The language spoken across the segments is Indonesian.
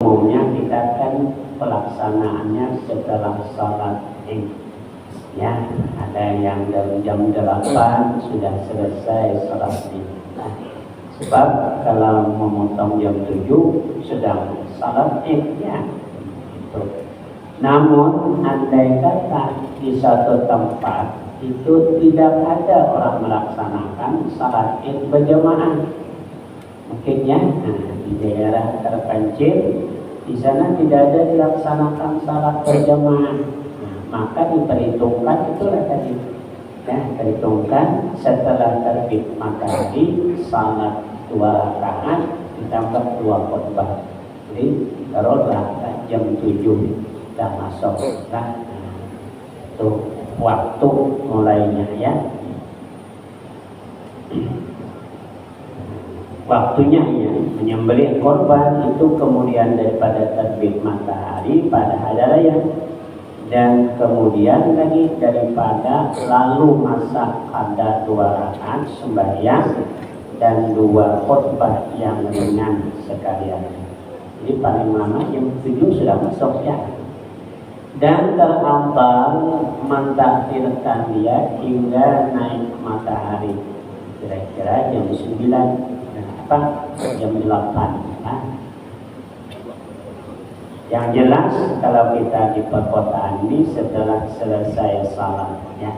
umumnya kita kan pelaksanaannya setelah salat Id. Ya, ada yang dalam jam 8 sudah selesai salat Id. Nah, sebab kalau memotong jam 7 sedang salat Id ya. Namun andai kata di satu tempat itu tidak ada orang melaksanakan salat Id berjamaah, mungkin ya, di daerah terpencil di sana tidak ada dilaksanakan salat berjamaah, maka diperhitungkan itulah tadi ya, perhitungkan setelah terbit matahari salat 2 rakaat ditambah 2 khutbah, jadi taruhlah jam 7 dah masuk lah itu waktu mulainya ya, waktunya ya menyembelih korban itu kemudian daripada terbit matahari pada hari raya, dan kemudian lagi daripada lalu masa ada 2 rakaat sembahyang dan 2 khutbah yang ringan sekalian. Jadi paling lama jam 7 sudah masuk ya. Dan terafdal mentakhirkan dia hingga naik matahari, kira-kira jam 9 jam 8 nah. Yang jelas kalau kita di perkotaan ini setelah selesai salat ya,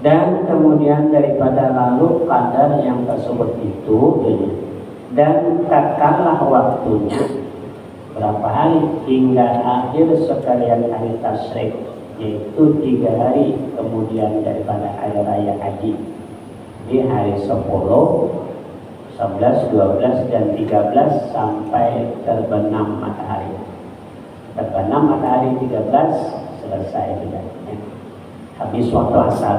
dan kemudian daripada lalu kadar yang tersebut itu dan tatkala waktunya berapa hari hingga akhir sekalian hari tasyrik, yaitu 3 hari kemudian daripada hari raya haji, di hari 10, 11, 12 dan 13 sampai terbenam matahari. Terbenam matahari 13 selesai sudah ya. Habis waktu asar.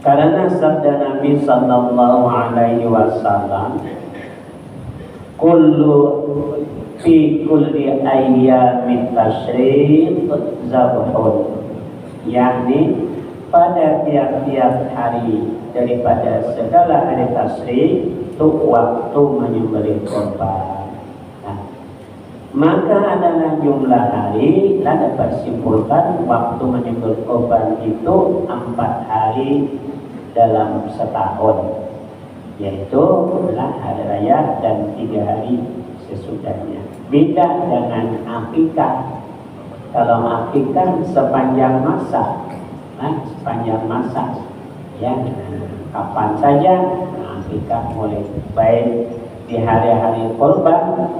Karena sabda Nabi sallallahu alaihi wasallam, kullu fi kulli ayyamit tasyriq zabhun, yakni pada tiap-tiap hari daripada segala hari tasyrik itu waktu menyembelih korban. Nah, maka adalah jumlah hari dan dapat simpulkan waktu menyembelih korban itu 4 hari dalam setahun, yaitu adalah hari raya dan 3 hari sesudahnya. Beda dengan akikah. Kalau akikah sepanjang masa, sepanjang masa ya, kapan saja akikah boleh, baik di hari-hari korban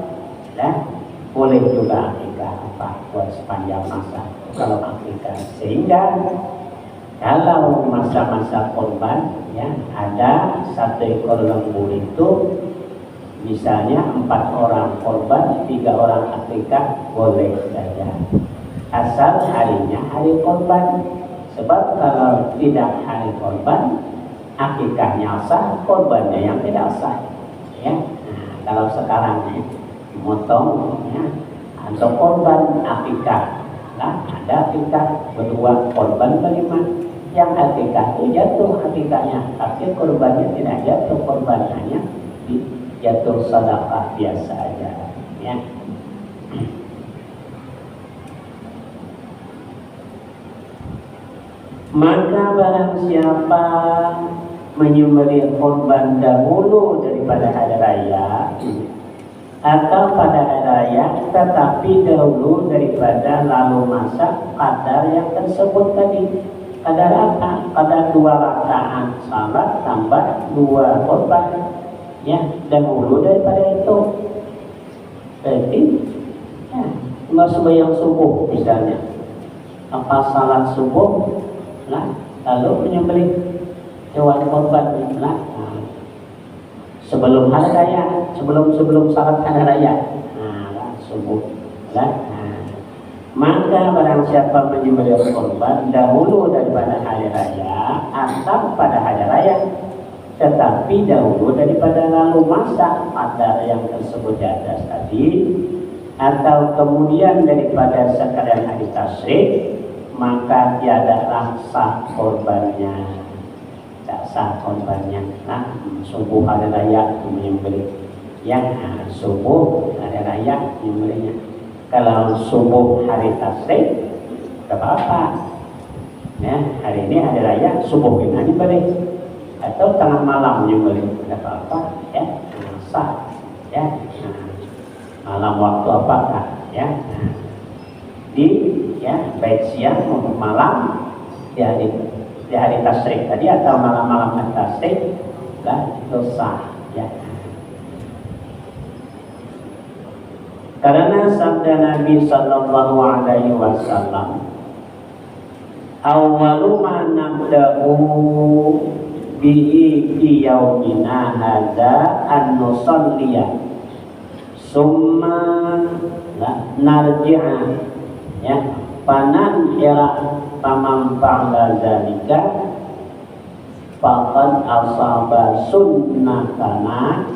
ya, boleh juga akikah buat sepanjang masa kalau akikah. Sehingga kalau masa-masa korban ya, ada 1 ekor lembu itu misalnya 4 orang korban, 3 orang akikah boleh saja, asal harinya hari korban. Sebab kalau tidak hari korban, akikahnya sah, korbannya yang tidak sah ya. Nah, kalau sekarang motong ya, atau korban akikah, nah, ada akikah berdua, korban kelima, yang akikah itu jatuh akikahnya, tapi korbannya tidak jatuh, korbannya jatuh sedekah biasa aja ya. Maka barang siapa menyembelih korban dahulu daripada hari raya atau pada hari raya tetapi dahulu daripada lalu masa kadar yang tersebut tadi, kadar apa? Kadar 2 rakaat salat tambah 2 korban ya, dahulu daripada itu. Berarti ya, sembahyang subuh misalnya, apa salat subuh lah, lalu menyembelih hewan korban lah, sebelum hari raya, sebelum salat hari raya, subuh lah. Maka barang siapa menyembelih korban dahulu daripada hari raya atau pada hari raya tetapi dahulu daripada lalu masa pada yang tersebut di atas tadi, atau kemudian daripada sekalian hari tasyrik, maka tiadalah sah korbannya, tak sah korbannya. Nah, subuh hari raya menyembelih. Ya, subuh hari raya menyembelihnya. Kalau subuh hari tasrik, tidak apa-apa. Ya, hari ini hari raya, subuh ini menyembelih. Atau tengah malam menyembelih, tidak apa-apa. Ya, sah. Ya, malam waktu apakah? Ya, baik siang maupun malam di hari tasrik tadi atau malam-malam hari tasrik, lah itu sah. Ya. Karena sabda Nabi Sallallahu Alaihi Wasallam, awwalu ma nabda'u bihi fi yaumina hadza an nusalliya summa narji'a, ya, panan ira tamam fa'la zalika faqad asaba sunnatana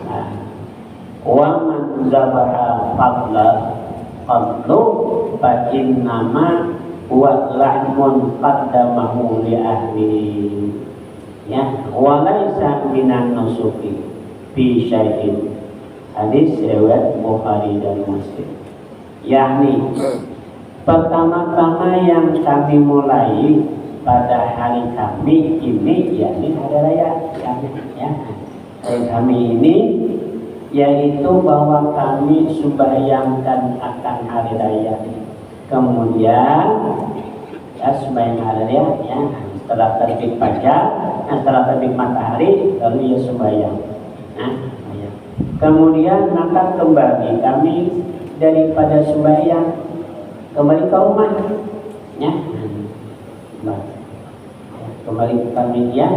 wa man zabaha fadlu fa innama huwa lahmun qaddamahu li ahli, ya, wa laisa minan nusuki fi syai'in. Hadis riwayat Bukhari dan Muslim. Yakni pertama-tama yang kami mulai pada hari kami ini, yakni hari raya, ya, hari kami ini, yaitu bahwa kami sembahyangkan akan hari raya. Kemudian ya sembahyang hari raya, ya, setelah terbit fajar, setelah terbit matahari, lalu ya sembahyang. Nah, kemudian maka kembali kami daripada sembahyang kembali ke rumah, ya, kembali kami, ya.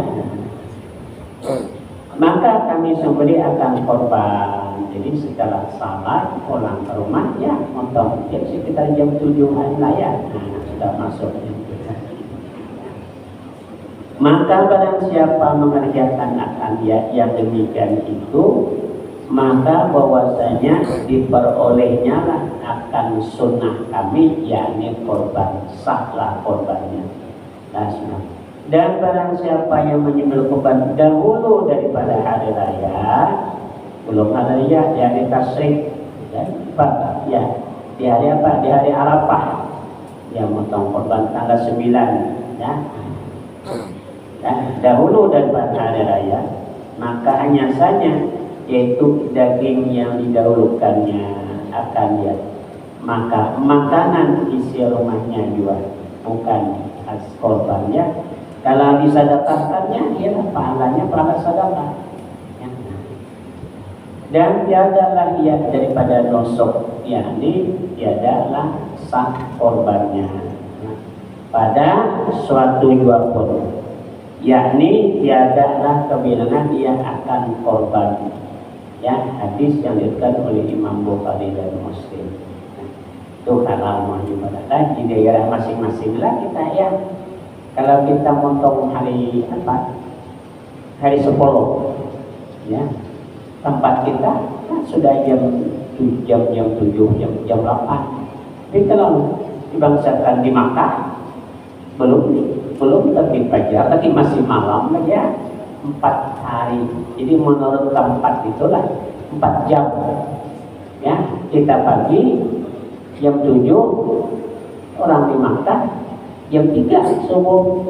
Maka kami sembelih akan korban. Jadi setelah salat pulang ke rumah, ya, mungkin sekitar jam 7-an lah, ya, sudah masuk. Maka barang siapa mengerjakan akan dia yang demikian itu, maka bahwasanya diperolehnya lah akan sunnah kami, yakni korban, sahlah korbannya. Dan barang siapa yang menyembelih korban dahulu daripada hari raya, belum hari raya, yakni tasrik, ya, di hari apa? Di hari Arafah, yang motong korban tanggal 9, ya. Dahulu daripada hari raya, maka hanya saja yaitu daging yang didahulukannya akan dia, maka makanan isi rumahnya juga bukan khas korbannya. Kalau disedekahkannya, ya, pahalanya pahala sedekah, ya. Dan tiadalah ia daripada nusuk, yakni tiadalah sah korbannya, ya, pada suatu jua pun, yakni tiadalah kebilangan ia akan korban, ya. Hadis yang diriwayatkan oleh Imam Bukhari dan Muslim. Itu halal muhajibadah di daerah masing-masing lah kita, ya. Kalau kita motong hari apa? Hari 10, ya. Tempat kita kan sudah jam 7, jam 8. Tapi kalau dibangsakan di Makkah belum terbit fajar, tapi masih malam aja, 4 hari. Jadi menurut tempat itulah 4 jam. Ya, kita pagi jam 7, orang di Makkah jam 3 subuh,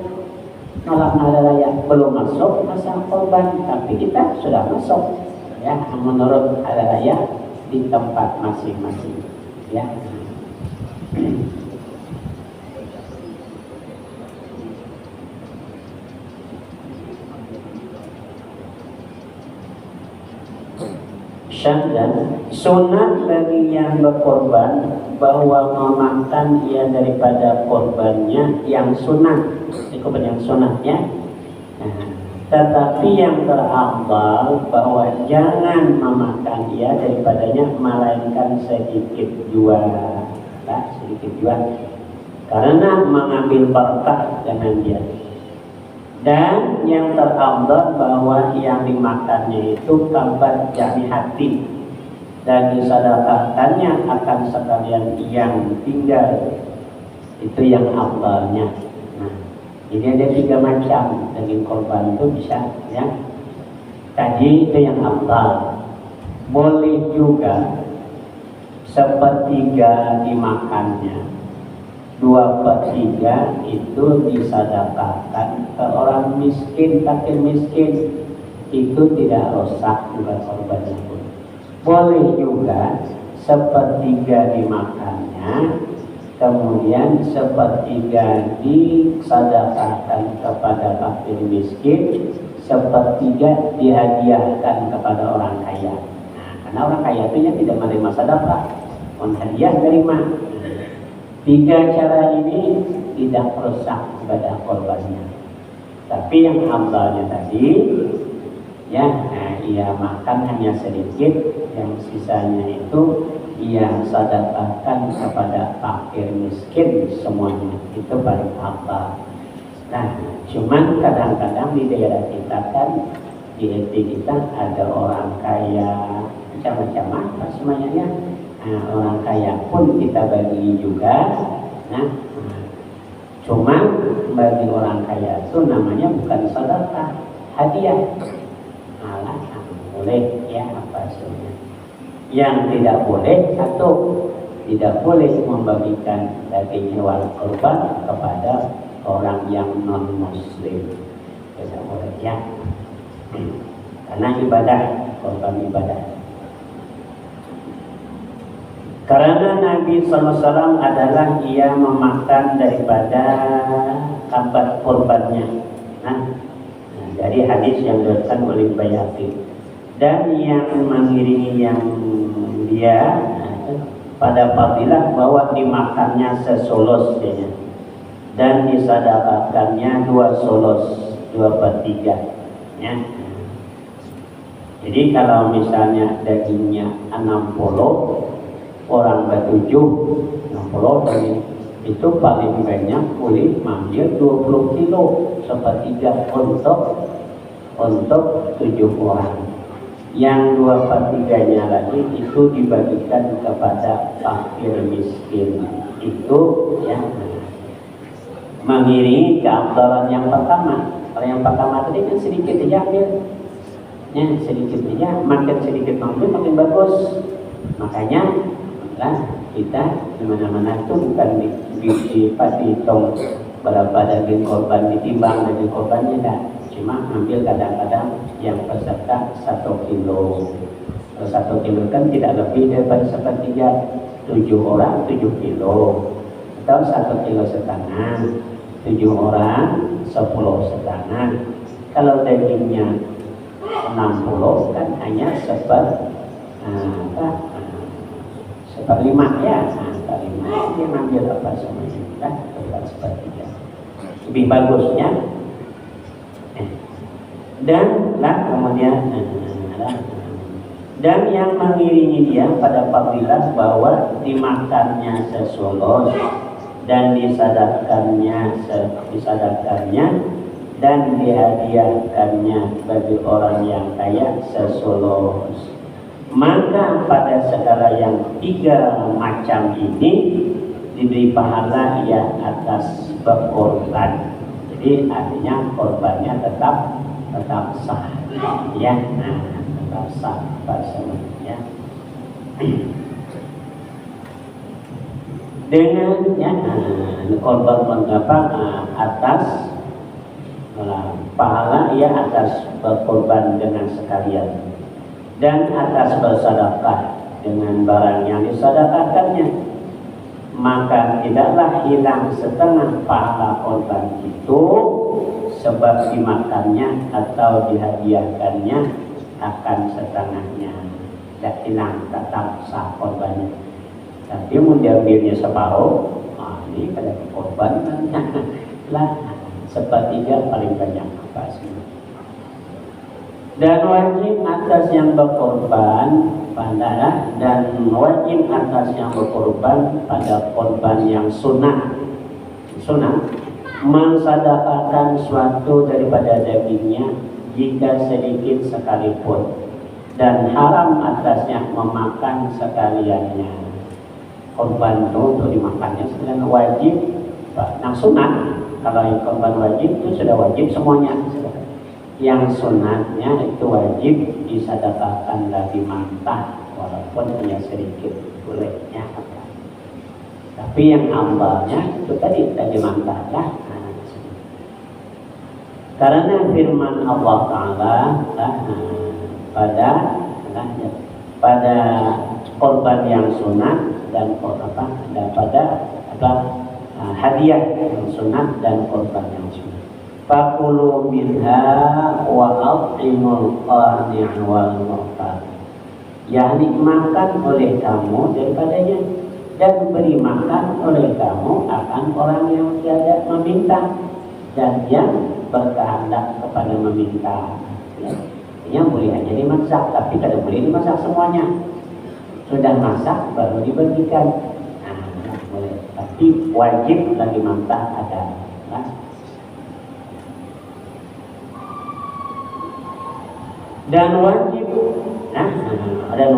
malam hari raya belum masuk masa korban, tapi kita sudah masuk, ya, menurut hari raya di tempat masing-masing, ya. Dan sunat bagi yang berkorban bahwa memakan ia daripada korbannya yang sunat, korban yang sunatnya. Tetapi yang terafdal bahwa jangan memakan ia daripadanya melainkan sedikit jua, sedikit jua, karena mengambil berkah dengan dia. Dan yang terafdal bahwa yang dimakannya itu kabar yakni hati, dan disedekahkannya akan sekalian yang tinggal, itu yang afdalnya. Nah, Jadi ada 3 macam daging korban itu bisa ya. Tadi itu yang afdal. Boleh juga sepertiga dimakannya, 2/3 itu disedekahkan ke orang miskin, fakir miskin. Itu tidak rusak juga korbannya pun. Boleh juga sepertiga dimakannya, kemudian sepertiga disedekahkan kepada fakir miskin, sepertiga dihadiahkan kepada orang kaya. Nah, karena orang kaya itu tidak menerima sedekah, hadiah terima. 3 cara ini tidak rusak ibadah korbannya. Tapi yang afdalnya tadi ya, ia makan hanya sedikit, yang sisanya itu ia sedekahkan kepada fakir miskin semuanya. Itu paling afdal. Nah, cuman kadang-kadang di daerah kita kan, di RT kita ada orang kaya macam-macam apa semuanya. Nah, orang kaya pun kita bagi juga. Nah, cuma bagi orang kaya itu namanya bukan sedekah, hadiah. Malah boleh ya apa sebenarnya. Yang tidak boleh, satu, tidak boleh membagikan daging hewan kurban kepada orang yang non muslim. Tidak boleh ya. Karena ibadah, korban ibadah. Karena Nabi SAW adalah ia memakan daripada kabat korbannya. Nah, dari hadis yang diriwayatkan oleh Baihaqi. Dan yang mengiringi yang dia pada fadilah bahwa dimakannya sesolos dan disedekahkannya 2 solos, 2/3 ya. Jadi kalau misalnya dagingnya 60, orang ke-7 60 tadi, itu paling banyak boleh mengambil 20 kilo, sepertiga untuk 7 orang. Yang 2/3-nya lagi itu dibagikan kepada fakir miskin. Itu ya, mengiringi keafdalan yang pertama. Kalau yang pertama tadi kan sedikit aja ambil, ya sedikit aja, makin sedikit makin bagus. Makanya lah kita di mana-mana itu bukan dihitung berapa daging korban, ditimbang daging korbannya, dah. Cuma ambil kadang-kadang yang peserta 1 kilo. Kalau 1 kilo kan tidak lebih daripada sepertiga, 7 orang 7 kilo, atau 1,5 kilo, 7 orang 10,5. Kalau dagingnya 60 kan hanya seperlima ya, seperlima dia ambil apa semuanya kan, bukan sepertiga. Lebih bagusnya. Dan kemudian dan yang mengiringi dia pada fadilah bahwa dimakannya sesolos dan disedekahkannya dan dihadiahkannya bagi orang yang kaya sesolos. Maka pada segala yang 3 macam ini diberi pahala ya atas berkorban. Jadi artinya korbannya tetap sah ya. Nah, tetap sah bahasanya. Dengan ya korban mengapa atas pahala ya atas berkorban dengan sekalian, dan atas bersedekah dengan barang yang disedekahkannya, maka tidaklah hilang setengah pahala korban itu sebab dimakannya atau dihadiahkannya akan setengahnya. Tidak hilang, tetap sah korbannya. Tapi mau diambilnya separuh, ini pada korban lah sepertiga paling banyak apa sih. Dan wajib atas yang berkorban pada korban yang sunnah mensedekahkan suatu daripada dagingnya jika sedikit sekalipun, dan haram atasnya memakan sekaliannya. Korban itu untuk dimakannya sekalian wajib, nah sunnah Kalau yang korban wajib itu sudah wajib semuanya. Yang sunatnya itu wajib disedekahkan dari mantah, walaupun hanya sedikit bolehnya. Tapi yang ambalnya itu tadi mantah lah. Karena firman Allah Ta'ala pada korban yang sunat dan pada hadiah yang sunat dan korban yang sunat. Fakulu minha wa at'imul qani' wal mu'tar. Yani makan oleh kamu daripadanya dan beri makan oleh kamu akan orang yang tiada meminta dan yang berkehendak kepada meminta. Yang boleh hanya dimasak, tapi tidak boleh dimasak semuanya. Sudah masak baru dibagikan. Nah, boleh. Tapi wajib lagi masak ada. Dan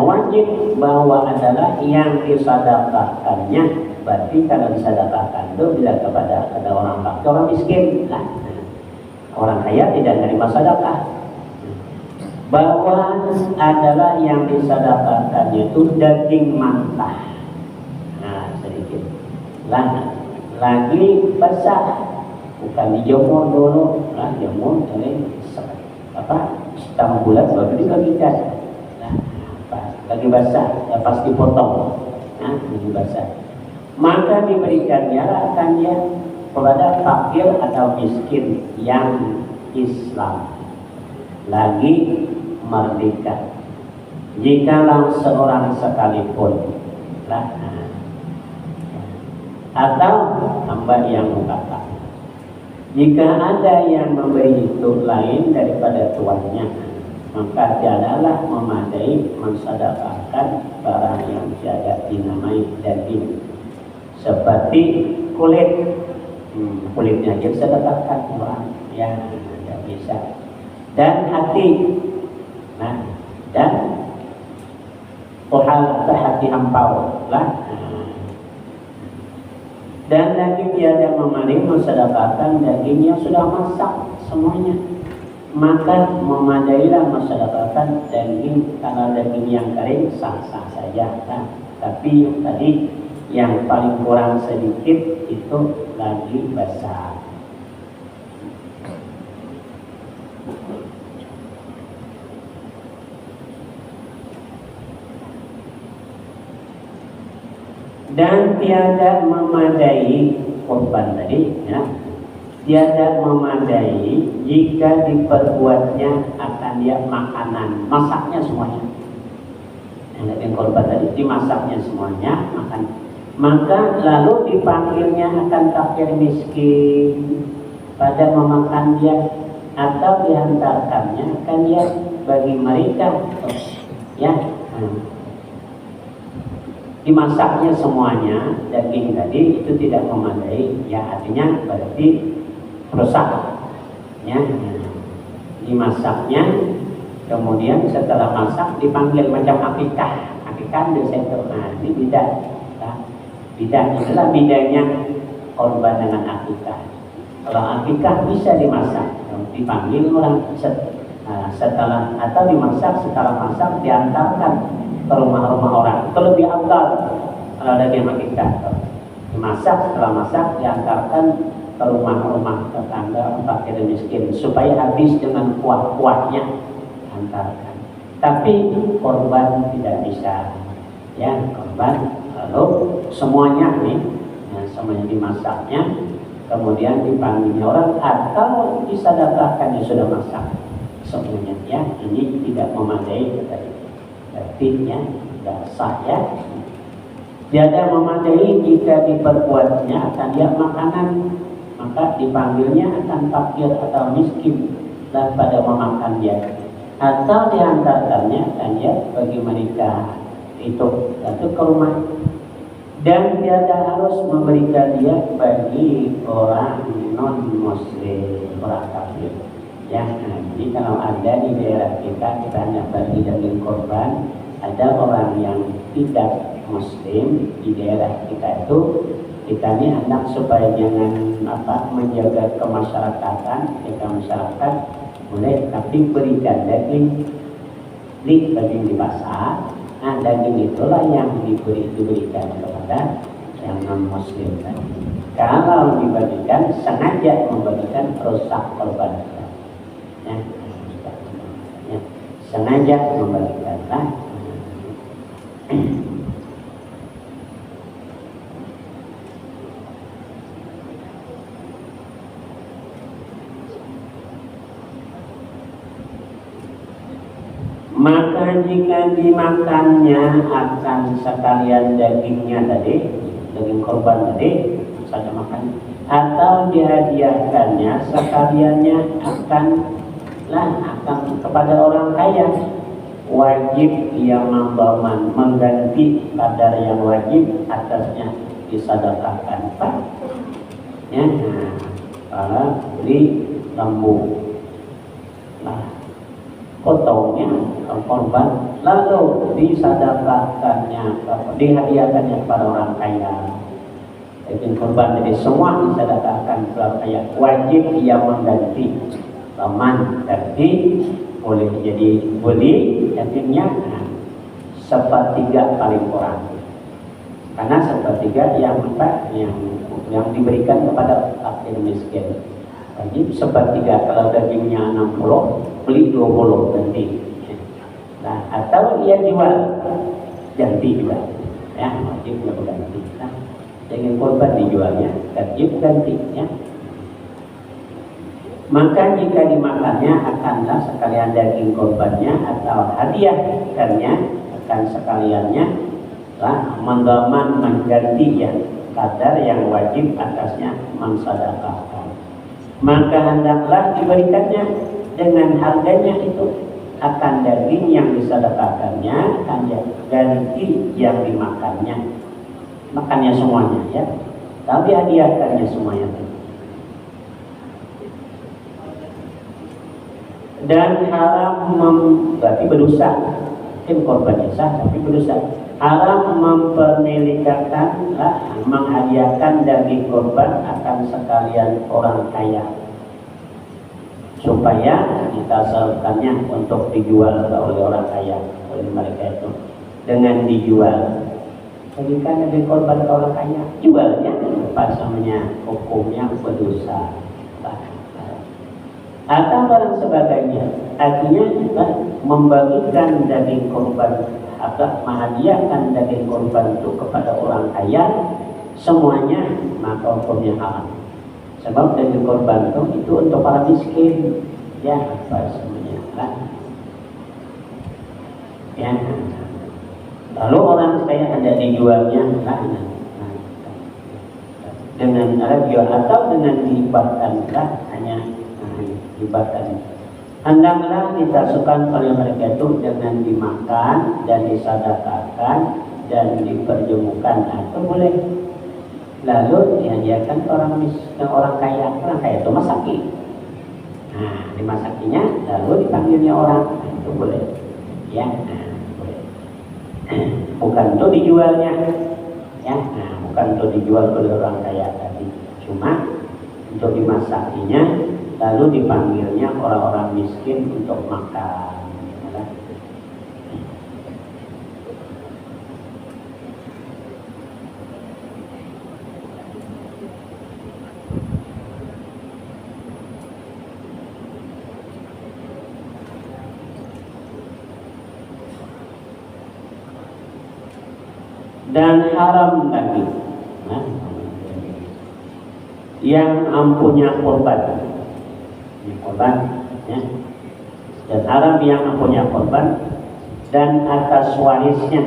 wajib bahwa adalah yang disedekahkannya. Berarti kalau disedekahkan itu bila kepada orang fakir, orang miskin, orang kaya tidak menerima sedekah. Bahwa adalah yang disedekahkannya itu daging mentah. Sedikit. Lagi basah, bukan dijemur dulu, jemur ini setengah bulan baru dibagikan. Lagi basah, pasti potong. Lagi basah. Maka diberikannya akannya kepada fakir atau miskin yang Islam lagi merdeka. Jikalau seorang sekalipun atau hamba yang mukallaf. Jika ada yang memberi itu lain daripada tuannya, maka tiadalah memadai mensedekahkan barang yang tiada dinamai daging, seperti kulitnya aja sedekahkan orang yang tidak bisa, dan hati, dan hati ampau dan lagi tiada memadai mensedekahkan daging yang sudah masak semuanya, maka memadailah mensedekahkan daging. Kalau daging yang kering sah-sah saja, tapi tadi yang paling kurang sedikit itu lagi basah. Dan tiada memadai korban tadi, tiada memadai jika diperbuatnya akan dia makanan, masaknya semuanya. Yang korban tadi dimasaknya semuanya, makan. Maka lalu dipanggilnya akan fakir miskin pada memakan dia, atau dihantarkannya akan dia bagi mereka, dimasaknya semuanya daging tadi itu tidak memadai, artinya berarti rusak. Dimasaknya, kemudian setelah masak dipanggil macam akikah di situ. Ini bidah itulah bedanya korban dengan akikah. Kalau akikah bisa dimasak, dipanggil orang setelah atau dimasak, setelah masak diantarkan ke rumah-rumah orang. Itu lebih afdal kalau daging akikah. Dimasak, setelah masak diantarkan ke rumah-rumah tetangga fakir dan miskin supaya habis dengan kuah-kuahnya, antarkan. Tapi korban tidak bisa, korban lalu semuanya semuanya dimasaknya, kemudian dipanggilnya orang atau disedekahkan yang sudah masak semuanya. Ini tidak memadai tadi. Artinya tidak sah. Tiada memadai jika diperbuatnya akan dia makanan, maka dipanggilnya akan fakir atau miskin dan pada memakan dia, atau diantarkannya akan dia bagi mereka itu ke rumah. Dan tiada harus memberikan dia bagi orang non muslim, orang kafir. Jadi kalau ada di daerah kita hanya bagi daging korban, ada orang yang tidak muslim di daerah kita itu kita ini anak supaya jangan menjaga kemasyarakatan, jaga masyarakat boleh, tapi berikan daging di pasar. Nah, daging itulah yang diberikan kepada yang non muslim tadi. Kalau dibagikan, sengaja membagikan rusak korban, ya, sengaja membagikan lah. Maka jika dimakannya akan sekalian dagingnya tadi, daging korban tadi, misalnya makan, atau dihadiahkannya sekaliannya akan kepada orang kaya, wajib ia membaman mengganti kadar yang wajib atasnya disedekahkan. Ya, kalau beli lembu, potongnya korban, lalu disedekahkannya, dihadiahkannya kepada orang kaya. Daging korban jadi semua disedekahkan kepada orang kaya, wajib ia mengganti paman, tapi boleh jadi beli dagingnya sepertiga paling kurang, karena sepertiga yang diberikan kepada fakir miskin. Wajib sepertiga, kalau dagingnya 60 beli 20 ganti. Nah, atau ia jual ganti juga, ya, wajib ganti. Nah, daging korban dijualnya wajib ganti, ya. Maka jika dimakannya akanlah sekalian daging korbannya atau hadiahkannya akan sekaliannya mendoman mengganti ya kadar yang wajib atasnya mensedekahkan. Maka hendaklah diberikannya dengan harganya itu akan daging yang disedekahkannya, hanya ganti yang dimakannya, makannya semuanya, ya, tapi hadiahkannya semuanya. Dan haram berarti berdosa, mungkin korban sah tapi berdosa. Haram mempermilikakan, menghadiahkan daging korban akan sekalian orang kaya, supaya ditasalkannya untuk dijual oleh orang kaya, oleh mereka itu dengan dijual. Berikan daging korban ke orang kaya, jualnya pas namanya hukumnya berdosa. Atau barang sebagainya, artinya membagikan daging korban atau menghadiahkan daging korban itu kepada orang kaya, semuanya maka hukumnya haram. Sebab daging korban itu untuk para miskin, ya, apa semuanya, ya. Lalu orang kaya ada dijualnya, dengan jual atau dengan dihibahkan, hanya dihibahkan. Hendaklah ditasukkan oleh mereka itu dengan dimakan dan disedekahkan dan diperjumukan, atau boleh. Lalu dihadiahkan orang kaya itu masaki. Nah, dimasakinya lalu dipanggilnya orang, itu boleh, ya. Boleh. Bukan itu dijualnya, ya. Bukan itu dijual oleh orang kaya tadi, cuma untuk dimasakinya lalu dipanggilnya orang-orang miskin untuk makan. Dan haram lagi yang ampunya korban, ya. Dan haram yang ampunya korban dan atas warisnya.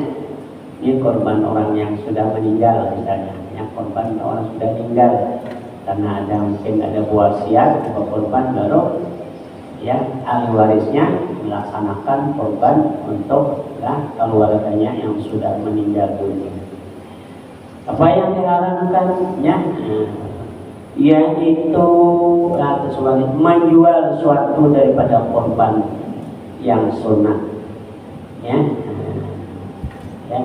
Ini korban orang yang sudah meninggal misalnya, ya, korban orang sudah meninggal karena mungkin ada wasiat atau korban, baru ya ahli warisnya melaksanakan korban untuk keluarganya yang sudah meninggal dunia. Apa yang diharamkannya? Yaitu menjual suatu daripada korban yang sunnah, ya, ya,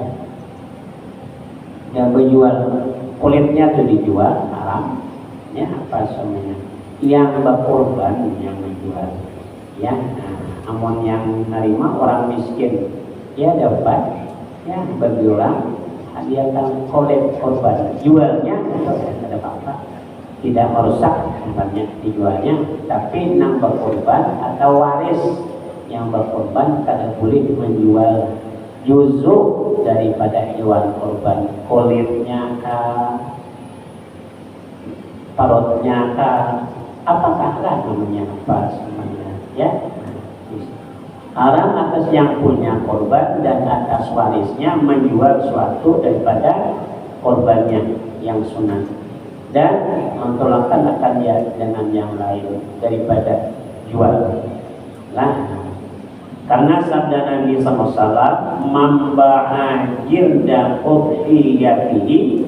yang menjual kulitnya itu dijual haram, ya apa semuanya. Yang berkorban yang menjual, ya. Amun yang nerima orang miskin, ya dapat, ya berjualan hadiahkan kulit korban, jualnya tidak ada apa-apa, tidak merusak tempatnya dijualnya, tapi nang berkorban atau waris yang berkorban kada boleh menjual juzuk daripada hewan korban, kulitnya kah, parutnya kah, apakah lah namanya apa semuanya, ya. Haram atas yang punya korban dan atas warisnya menjual suatu daripada korbannya yang sunat dan mentolakkan akan ya dengan yang lain daripada jual. Nah, karena sabda Nabi SAW, "Mamba'a jirda udhiyatihi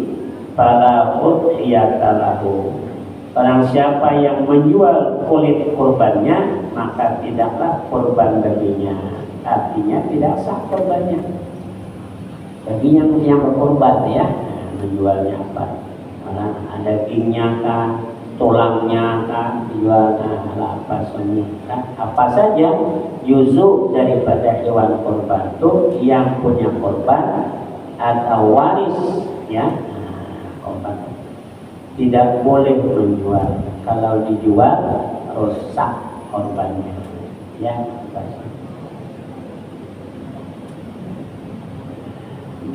fala udhiyata lahu." Barang siapa yang menjual kulit korbannya, maka tidaklah korban baginya. Artinya tidak sah korbannya. Bagi yang berkorban, ya, menjualnya apa? Karena ada dagingnya kah, tulangnya kah, dijual apa semua. Apa saja juzuk daripada hewan korban itu yang punya korban atau waris, ya, korban tidak boleh menjual. Kalau dijual rusak korbannya, ya.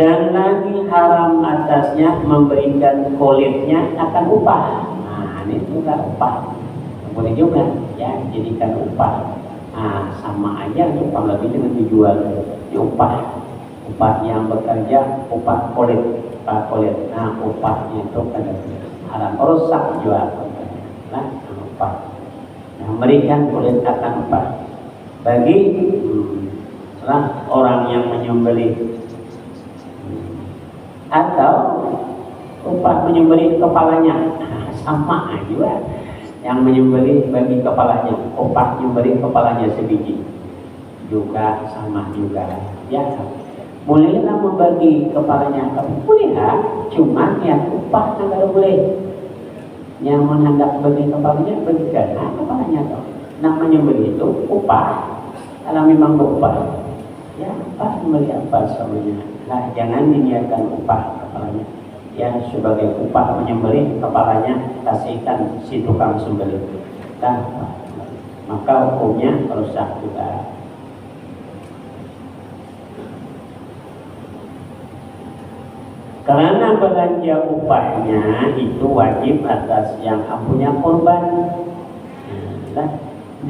Dan lagi haram atasnya memberikan kulitnya akan upah. Nah, ini juga upah, boleh juga, ya, jadikan upah. Nah, sama aja upah lebih dengan dijual, upah yang bekerja, upah kulit, Nah, upahnya itu kan haram, rusak jual. Nah, upah. Nah, memberikan kulit akan upah bagi orang yang menyembelih atau upah menyembelih kepalanya. Nah, sama juga yang menyembelih bagi kepalanya, upah menyembelih kepalanya sebiji juga sama juga, ya. Bolehlah membagi kepalanya, boleh lah, cuma yang upah tidak boleh. Yang menghendak bagi kepalanya, bagikanlah kepalanya toh. Namanya begitu upah, kalau memang berupah, ya upah membeli apa semuanya. Nah, jangan diniatkan upah kepalanya, ya, sebagai upah menyembelih kepalanya kasihkan si tukang sembelih. Nah, maka hukumnya rusak juga. Karena belanja upahnya itu wajib atas yang punya korban.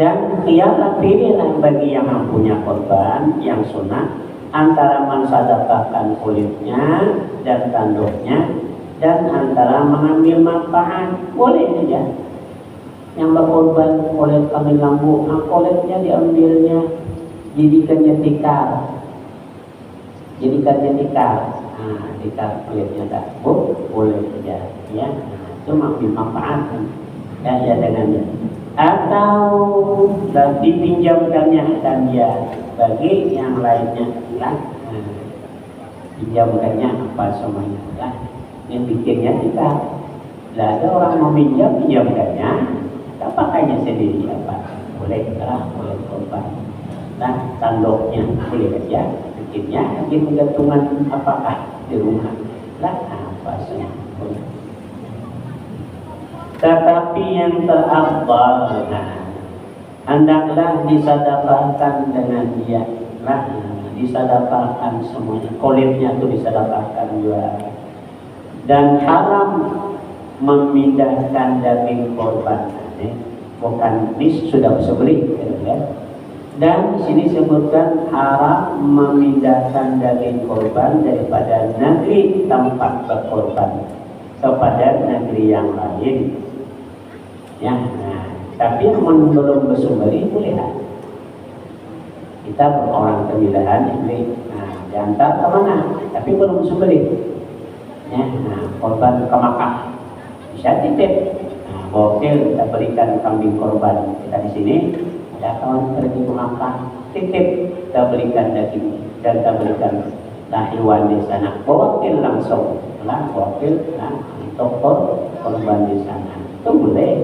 Dan khiarlah, pilihlah bagi yang punya korban yang sunat antara mensedekahkan kulitnya dan tanduknya dan antara mengambil manfaat. Boleh saja yang berkorban kulit kambing lambu, kulitnya diambilnya, jadikannya tikar, Nah, tikar kulitnya tak boleh saja, ya. Itu mengambil manfaat, ya, dengannya. Atau dipinjamkannya dan dia bagi yang lainnya lah, pinjamkannya apa semuanya lah, yang bikinnya kita lah, ada orang mau pinjamkannya, tak pakainya sendiri apa boleh lah, boleh korban. Nah, tanduknya boleh saja, bikinnya lagi bergantungan apakah di rumah lah, apa semua boleh. Tetapi yang terafdal, hendaklah disedekahkan dengan dia, disedekahkan semuanya, kulitnya itu disedekahkan juga. Dan haram memindahkan daging korban, bukan ini sudah disebeli, ya. Dan di sini sebutkan haram memindahkan daging korban daripada negeri tempat berkorban kepada negeri yang lain. Ya, tapi yang belum bersembeli boleh lah. Kita orang pemilihan ini, diantar kemana? Tapi belum bersembeli. Ya, korban ke Makkah bisa titip. Gokil kita berikan kambing korban kita di sini. Ada kawan pergi ke Makkah, titip kita berikan daging dan kita berikan hewan di sana, wakil langsung lah, wakil untuk korban di sana itu boleh.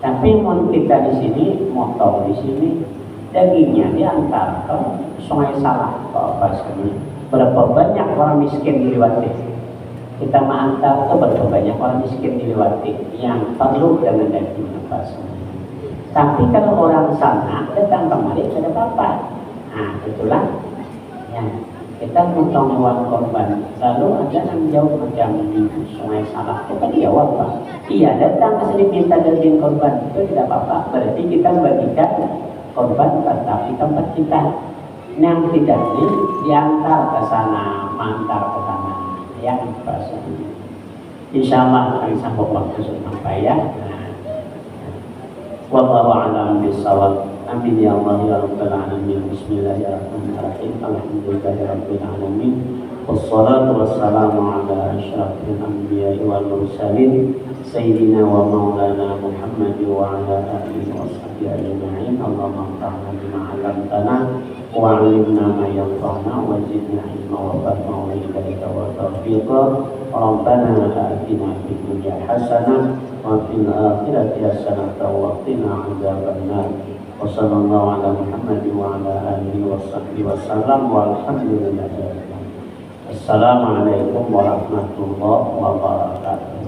Tapi mau kita di sini, motong di sini, dagingnya diantar ke Sungai Salah ke apa sini. Berapa banyak orang miskin dilewati, kita mengantar ke berapa banyak orang miskin dilewati yang perlu dengan daging apa sini. Tapi kalau orang sana datang kemari tidak apa-apa. Nah itulah yang kita motong hewan korban. Lalu ada yang jauh macam di Sungai Salah, kita jawab Pak, iya datang ke sini minta daging korban itu tidak apa-apa. Berarti kita bagikan korban tetap di tempat kita. Yang tidak diantar ke sana, mantar ke sana, yang pasal. Insya Allah akan sambung waktu sampai ya. Wallahu a'lam bishawab. Amin ya Allah ya rabbal alamin. Bismillahirrahmanirrahim. Alhamdulillahirabbil alamin. Wassalatu wassalamu ala asyrafil anbiya'i wal mursalin sayyidina wa maulana Muhammad wa ala alihi wa sahbihi ajma'in. Allahumma anfa'na bima 'allamtana wa 'allimna ma yanfa'una wa zidna ilma wa fahma wa hidayah wa tawfiqa. Rabbana atina fid dunya hasanah wa fil akhirati hasanah wa qina adzabannar. Wa sallallahu ala Muhammad wa ala alihi wa sahbihi wasallam walhamdulillahi. Assalamualaikum warahmatullahi wabarakatuh.